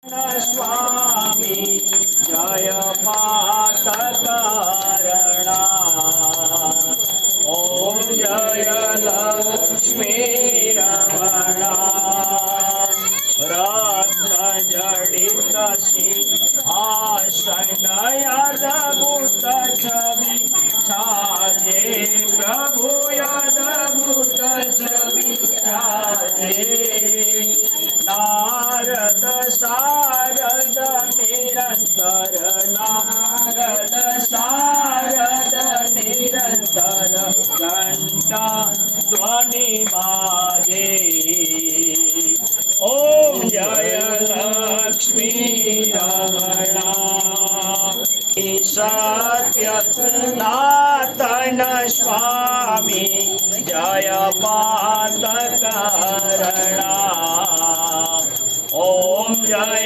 स्वामी जय पातकारणा ओम जय लक्ष्मी रमणा रत्न जडित सिंहासन अद्भुत छवि छाजे प्रभु अद्भुत छवि छाजे नारद शारद निरंतर नारद शारद निरंतर घंटा ध्वनि बाजे ओम जय लक्ष्मी रमणा सत्य सनातन स्वामी जय पातकारणा ओम जय